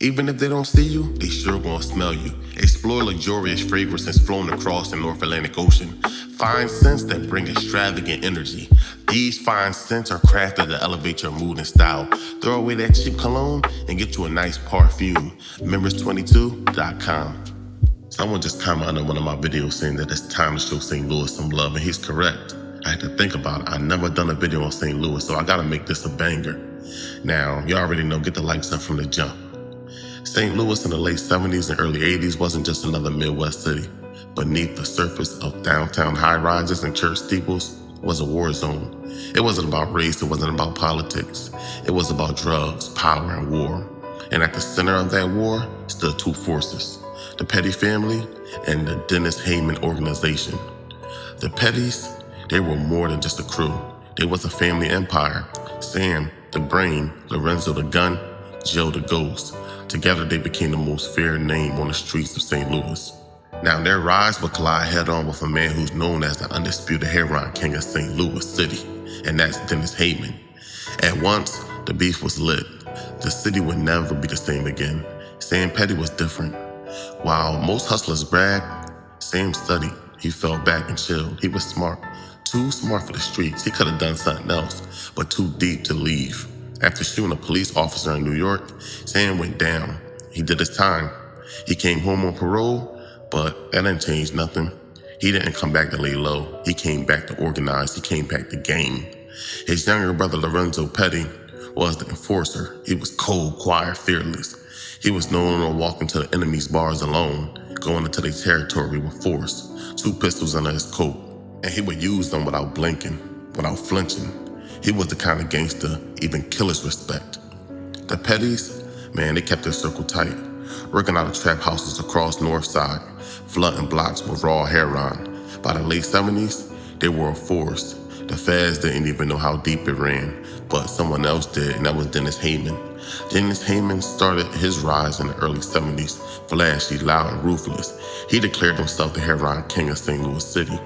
Even if they don't see you, they sure gonna smell you. Explore luxurious fragrances flown across the North Atlantic Ocean. Find scents that bring extravagant energy. These fine scents are crafted to elevate your mood and style. Throw away that cheap cologne and get you a nice perfume. Members22.com. Someone just commented on one of my videos saying that it's time to show St. Louis some love, and he's correct. I had to think about it. I never done a video on St. Louis, so I gotta make this a banger. Now, you already know, get the likes up from the jump. St. Louis in the late 70s and early 80s wasn't just another Midwest city. Beneath the surface of downtown high-rises and church steeples was a war zone. It wasn't about race, it wasn't about politics. It was about drugs, power, and war. And at the center of that war stood two forces: the Petty family and the Dennis Haymon organization. The Pettys, they were more than just a crew. They was a family empire. Sam, the brain; Lorenzo, the gun; Joe, the ghost. Together, they became the most feared name on the streets of St. Louis. Now, their rise would collide head-on with a man who's known as the undisputed Heroin King of St. Louis City, and that's Dennis Haymon. At once, the beef was lit. The city would never be the same again. Sam Petty was different. While most hustlers brag, Sam studied. He fell back and chilled. He was smart. Too smart for the streets. He could have done something else, but too deep to leave. After shooting a police officer in New York, Sam went down. He did his time. He came home on parole, but that didn't change nothing. He didn't come back to lay low. He came back to organize. He came back to game. His younger brother, Lorenzo Petty, was the enforcer. He was cold, quiet, fearless. He was known to walk into the enemy's bars alone, going into their territory with force, 2 pistols under his coat. And he would use them without blinking, without flinching. He was the kind of gangster even killers respect. The Pettys, man, they kept their circle tight, working out of trap houses across North Side, flooding blocks with raw heroin. By the late 70s, they were a force. The feds didn't even know how deep it ran, but someone else did, and that was Dennis Haymon. Dennis Haymon started his rise in the early 70s, flashy, loud, and ruthless. He declared himself the Heroin King of St. Louis City,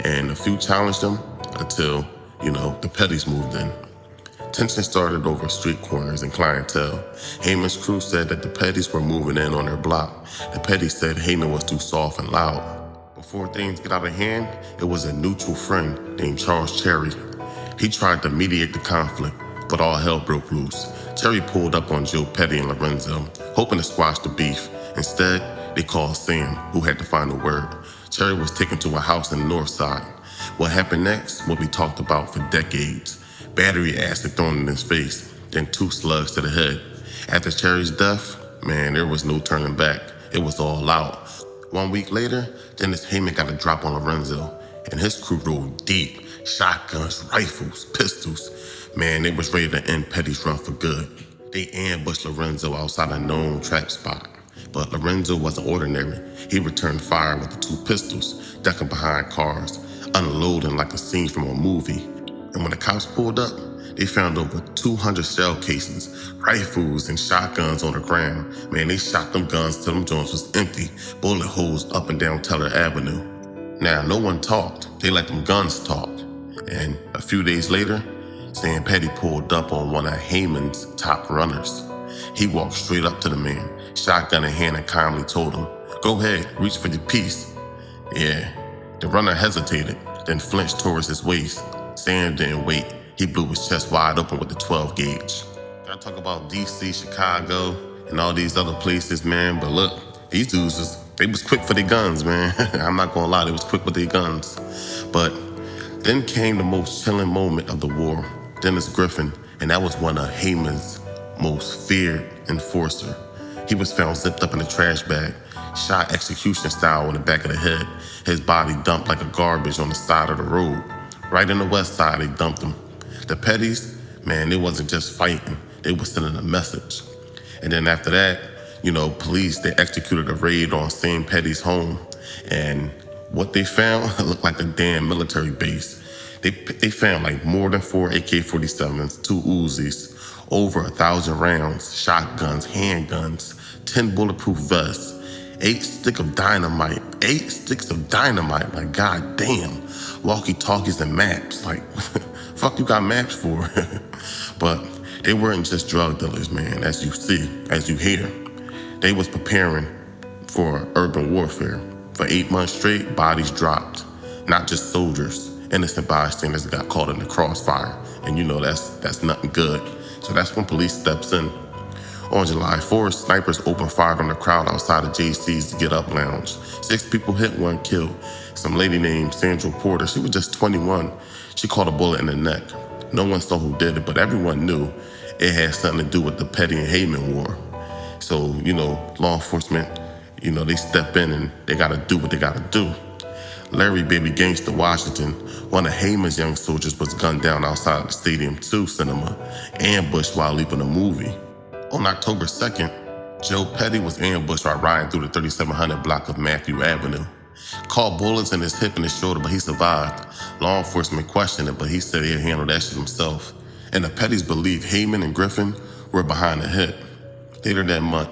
and a few challenged him until, the Pettys moved in. Tension started over street corners and clientele. Haymon's crew said that the Pettys were moving in on their block. The Pettys said Haymon was too soft and loud. Before things get out of hand, it was a neutral friend named Charles Cherry. He tried to mediate the conflict, but all hell broke loose. Cherry pulled up on Joe Petty and Lorenzo, hoping to squash the beef. Instead, they called Sam, who had to find the word. Cherry was taken to a house in the North Side. What happened next will be talked about for decades. Battery acid thrown in his face, then 2 slugs to the head. After Cherry's death, man, there was no turning back. It was all out. 1 week later, Dennis Haymon got a drop on Lorenzo, and his crew rolled deep. Shotguns, rifles, pistols. Man, they was ready to end Petty's run for good. They ambushed Lorenzo outside a known trap spot. But Lorenzo wasn't ordinary. He returned fire with the 2 pistols, ducking behind cars, unloading like a scene from a movie. And when the cops pulled up, they found over 200 shell casings, rifles, and shotguns on the ground. Man, they shot them guns till them joints was empty, bullet holes up and down Teller Avenue. Now, no one talked. They let them guns talk. And a few days later, Sam Petty pulled up on one of Haymon's top runners. He walked straight up to the man, shotgun in hand, and calmly told him, "Go ahead, reach for your piece." Yeah, the runner hesitated, then flinched towards his waist. Sam didn't wait. He blew his chest wide open with the 12 gauge. I talk about DC, Chicago, and all these other places, man, but look, these dudes, they was quick for their guns, man. I'm not gonna lie, they was quick with their guns. But then came the most chilling moment of the war. Dennis Griffin, and that was one of Haymon's most feared enforcer. He was found zipped up in a trash bag, shot execution style in the back of the head, his body dumped like a garbage on the side of the road. Right in the West Side, they dumped him. The Pettys, man, they wasn't just fighting, they was sending a message. And then after that, police, they executed a raid on Sam Petty's home, and what they found looked like a damn military base. They found like more than 4 AK-47s, 2 Uzis, over 1,000 rounds, shotguns, handguns, 10 bulletproof vests, 8 sticks of dynamite, like goddamn, walkie-talkies and maps, like fuck you got maps for? But they weren't just drug dealers, man, as you see, as you hear. They was preparing for urban warfare. For 8 months straight, bodies dropped. Not just soldiers. Innocent bystanders got caught in the crossfire. And you know that's nothing good. So that's when police steps in. On July 4th, snipers opened fire on the crowd outside of JC's Get Up Lounge. 6 people hit, 1 killed. Some lady named Sandra Porter, she was just 21. She caught a bullet in the neck. No one saw who did it, but everyone knew it had something to do with the Petty and Haymon war. So, law enforcement, they step in and they gotta do what they gotta do. Larry Baby Gangster Washington, one of Haymon's young soldiers, was gunned down outside the Stadium 2 cinema, ambushed while leaving a movie. On October 2nd, Joe Petty was ambushed while riding through the 3700 block of Matthew Avenue. Caught bullets in his hip and his shoulder, but he survived. Law enforcement questioned it, but he said he'd handle that shit himself. And the Pettys believed Haymon and Griffin were behind the hit. Later that month,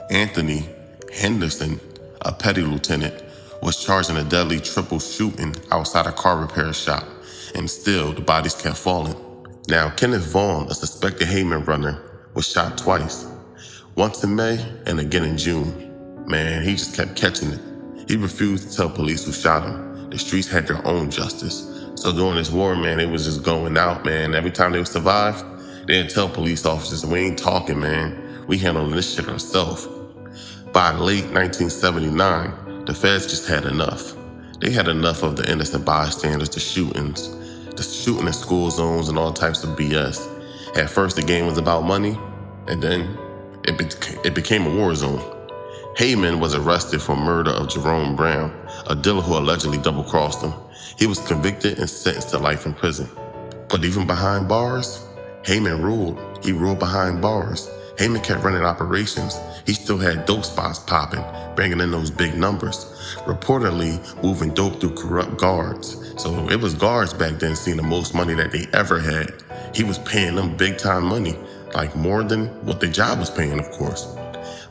Anthony Henderson, a petty lieutenant, was charged in a deadly triple shooting outside a car repair shop, and still the bodies kept falling. Now, Kenneth Vaughn, a suspected Haymon runner, was shot twice. Once in May and again in June. Man, he just kept catching it. He refused to tell police who shot him. The streets had their own justice. So during this war, man, it was just going out, man. Every time they would survive, they'd tell police officers, we ain't talking, man. We handling this shit ourselves. By late 1979, the feds just had enough. They had enough of the innocent bystanders, the shooting in school zones and all types of BS. At first, the game was about money, and then it became a war zone. Haymon was arrested for murder of Jerome Brown, a dealer who allegedly double-crossed him. He was convicted and sentenced to life in prison. But even behind bars, Haymon ruled. He ruled behind bars. Haymon kept running operations. He still had dope spots popping, bringing in those big numbers. Reportedly moving dope through corrupt guards. So it was guards back then seeing the most money that they ever had. He was paying them big time money, like more than what the job was paying, of course.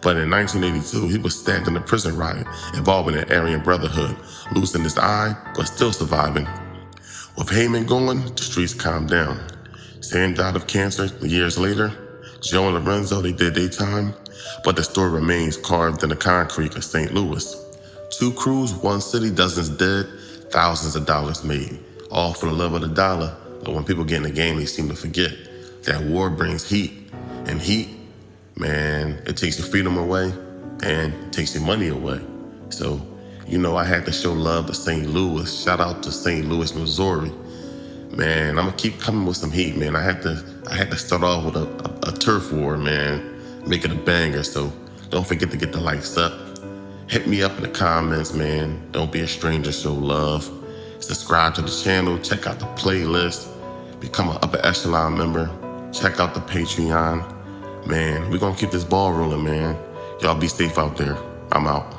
But in 1982, he was stabbed in a prison riot involving an Aryan Brotherhood, losing his eye, but still surviving. With Haymon going, the streets calmed down. Sam died of cancer years later. Joe and Lorenzo, they did their time, but the story remains carved in the concrete of St. Louis. 2 crews, 1 city, dozens dead, thousands of dollars made, all for the love of the dollar. But when people get in the game, they seem to forget that war brings heat, and heat, man, it takes your freedom away and it takes your money away. So, I had to show love to St. Louis. Shout out to St. Louis, Missouri. Man, I'm gonna keep coming with some heat, man. I had to start off with a turf war, man. Make it a banger, so don't forget to get the likes up. Hit me up in the comments, man. Don't be a stranger, show love. Subscribe to the channel, check out the playlist, become an upper echelon member, check out the Patreon. Man, we're gonna keep this ball rolling, man. Y'all be safe out there. I'm out.